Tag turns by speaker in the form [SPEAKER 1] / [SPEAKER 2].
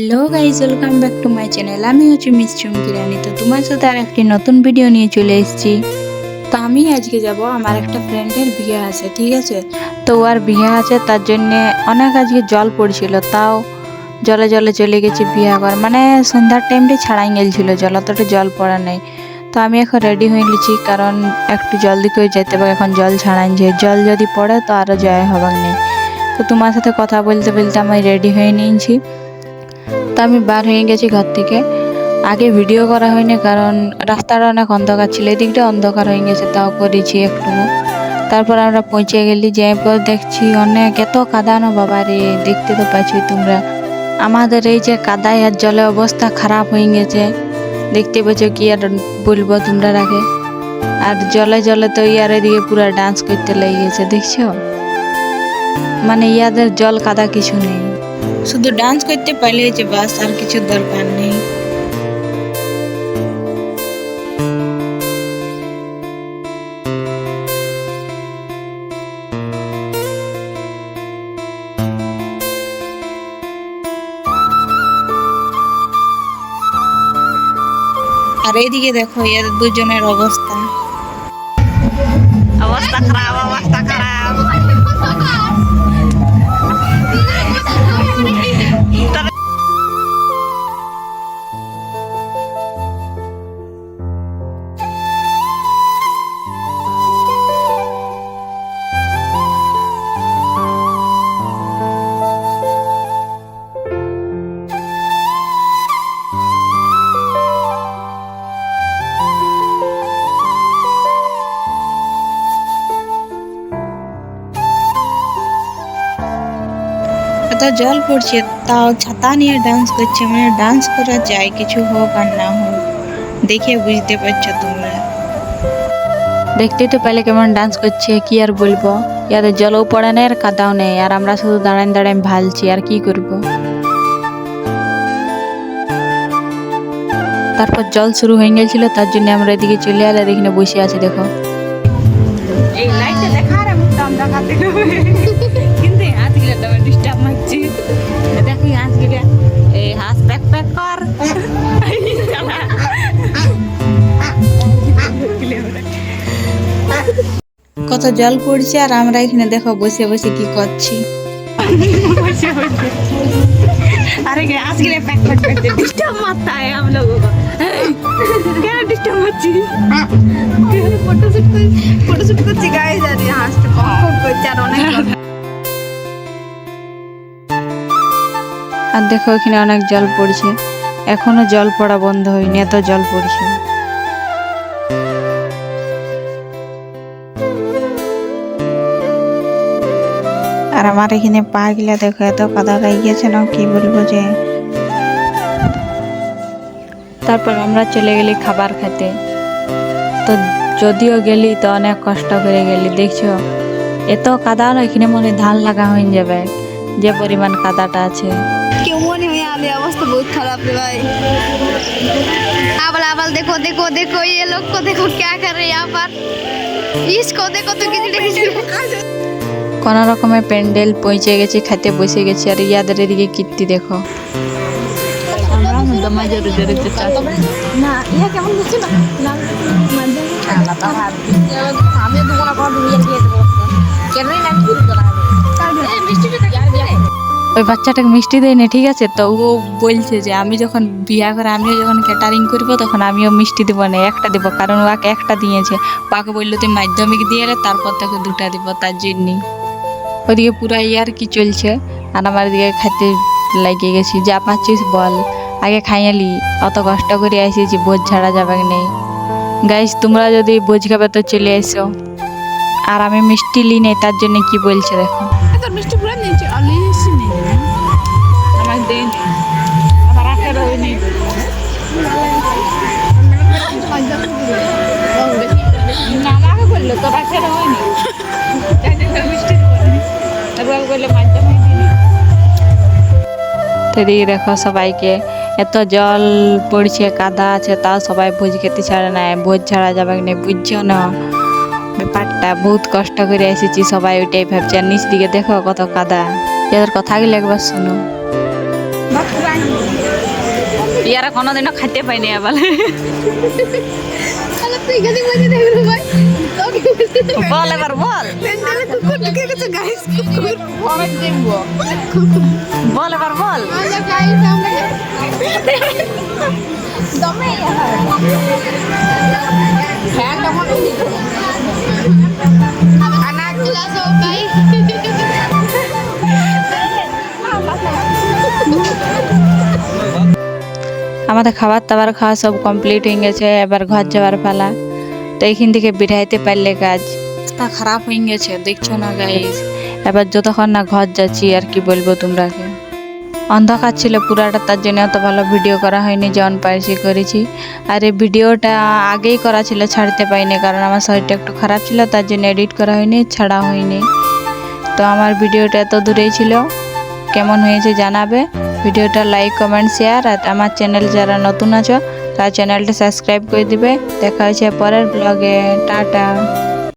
[SPEAKER 1] Hello guys, welcome back to my channel. আমি হচ্ছি miss চুমকি রানী। তো তোমার সাথে আর একটি নতুন ভিডিও নিয়ে চলে এসেছি। তো আমি আজকে যাব, আমার একটা ফ্রেন্ডের বিয়ে আছে, ঠিক আছে। তো ওর বিয়ে আছে, তার জন্যে অনেক আজকে জল পড়ছিল, তাও জলে জলে চলে গেছি বিয়ে কর, মানে সন্ধ্যার টাইমটাই ছাড়াই গেছিল জল, অতটা জল পড়া নেই। তো আমি এখন রেডি হয়ে গেছি, কারণ একটু জলদি করে যেতে হবে, এখন জল ছাড়াই যে জল যদি পড়ে তো আরও জয় হবার নেই। তো তোমার সাথে কথা বলতে বলতে আমি রেডি হয়ে নিয়েছি। তো আমি বার হয়ে গেছি ঘর থেকে। আগে ভিডিও করা হয়নি, কারণ রাস্তাটা অনেক অন্ধকার ছিল, এদিকটা অন্ধকার হয়ে গেছে, তাও করেছি একটু। তারপর আমরা পৌঁছে গেলি, যাই পর দেখছি অনেক এত কাদানো, বাবা রে, দেখতে তো পাচ্ছি তোমরা। আমাদের এই যে কাদায় আর জলে অবস্থা খারাপ হয়ে গেছে, দেখতে পাচ্ছ, কি আর বলবো তোমরা রাখে। আর জলে জলে তো ইয়ার এদিকে পুরো ডান্স করতে লেগে গেছে, দেখছো, মানে ইয়াদের জল কাদা কিছু নেই, শুধু ডান্স করতে পারলে হয়েছে, বাস, আর কিছু দরকার নেই। আর এইদিকে দেখো এদের দুজনের অবস্থা, অবস্থা খারাপ, অবস্থা খারাপ। এত জল পড়ছে, তাও ছাতা নিয়ে ডান্স করছে, মানে ডান্স করা যায়, কিছু হোক আর না হোক, দেখে বুঝতে পারছো তোমরা। দেখতে তো পেলে কেমন ডান্স করছে, কি আর বলবো। ইয়াদের জলও পড়ে নেই আর কাদাও নেই, আর আমরা শুধু দাঁড়ায় দাঁড়ায় ভালছি, আর কি করব। তারপর জল শুরু হয়ে গেছিল, তার জন্য আমরা এদিকে চলে এলে, এখানে বসে আছি, দেখো। এই লাইটটা দেখা রে, মুখটা অন্ধকার দেখবে, কিন্তু আজকে তো ডিস্টার্ব মারছি, দেখি আজকে এই হাস প্যাক প্যাক কর। কত জল পড়ছে, আর আমরা এখানে দেখো বসে বসে কি করছি। अरे आज के लिए पैक पैक करते डिस्टर्ब मत आए हम लोगों को, क्या डिस्टर्ब मत जी। फोटोशूट করছি गाइस, আর হাসতে কখন করছে, আর অনেক। আর দেখো এখানে অনেক জল পড়ছে, এখনো জল পড়া বন্ধ হয়নি, এত জল পড়ছে। আর আমার এখানে পা গিলা দেখো, এত কাদা গাই গেছে না, কি বলবো যে। তারপর আমরা চলে গেলি খাবার খেতে। তো যদিও গেলি তো অনেক কষ্ট করে গেলি, দেখছো এত কাদা না, এখানে মনে ধান লাগা হয়ে যাবে, যে পরিমাণ কাদাটা আছে।
[SPEAKER 2] क्यों नहीं हुई आली अवस्था बहुत खराब है भाई। आबल आबल देखो देखो देखो, ये लोग को देखो क्या कर रहे हैं यहाँ पर, इसको देखो तो किसी
[SPEAKER 1] কোন রকমের প্যান্ডেল পৌঁছে গেছি, খেতে বসে গেছি। আর ইয়াদের এদিকে কীর্তি দেখো, ওই বাচ্চাটাকে মিষ্টি দেয় না, ঠিক আছে। তো ও বলছে যে আমি যখন বিয়ে করে, আমিও যখন ক্যাটারিং করবো, তখন আমিও মিষ্টি দেবো না, একটা দেবো, কারণ ওকে একটা দিয়েছে, ওকে বললো তুই মাধ্যমিক দিয়ে এলে, তারপর তাকে দুটা দিব, তার জন্যই। ওদিকে পুরো ইয়ার কি চলছে, আর আমার দিকে খাইতে লাগিয়ে গেছি। যা পাচ্ছিস বল, আগে খাইয়ালি, অত কষ্ট করে এসেছি, বোঝ ছাড়া যাবে নেই। গাইস, তোমরা যদি বোঝ খাবে তো চলে এসো। আর আমি মিষ্টি লি নেই, তার জন্য কি বলছে দেখো।
[SPEAKER 2] मिस्टर पूरा नीचे अली से नहीं हमारे दिन हमारा आखिर हो नहीं नामा के बोल लो तो आखिर हो नहीं जाने तो मिस्टर तब वो बोले माध्यम ही नहीं।
[SPEAKER 1] তো এদিকে দেখো সবাইকে, এত জল পড়ছে, কাদা আছে, তাও সবাই ভোজ খেতে ছাড়ে না, ভোজ ছাড়া যাবে না, বুঝছো না ব্যাপারটা। বহুত কষ্ট করে এসেছি, সবাই ওইটাই ভাবছে। আর নিচ দিকে দেখো কত কাদা। এদের কথাগুলো একবার শোনো। ইয়ারা কোনোদিনও খাইতে পাইনি আবার বল এবার বল বল এবার বল আমাদের খাবার দাবার খাওয়া সব কমপ্লিট হয়ে গেছে, এবার ঘর যাওয়ার পালা। তো এইখান থেকে বেরাইতে পারলে কাজ রাস্তা খারাপ হয়ে গেছে, দেখছো না গাইস। এবার যতক্ষণ না ঘর যাচ্ছি আর কি বলবো তোমরাকে, অন্ধকার ছিল পুরাটা, তার জন্য অত ভালো ভিডিও করা হয়নি, যখন পাইছি করেছি। আর এই ভিডিওটা আগেই করা ছিল, ছাড়তে পাইনি কারণ আমার শরীরটা একটু খারাপ ছিল, তার জন্য এডিট করা হয়নি, ছাড়া হয়নি। তো আমার ভিডিওটা এত দূরেই ছিল, কেমন হয়েছে জানাবে। ভিডিওটা লাইক কমেন্ট শেয়ার, আর আমার চ্যানেল যারা নতুন আছো তার চ্যানেলটা সাবস্ক্রাইব করে দিবে। দেখা হচ্ছে পরের ব্লগে, টাটা।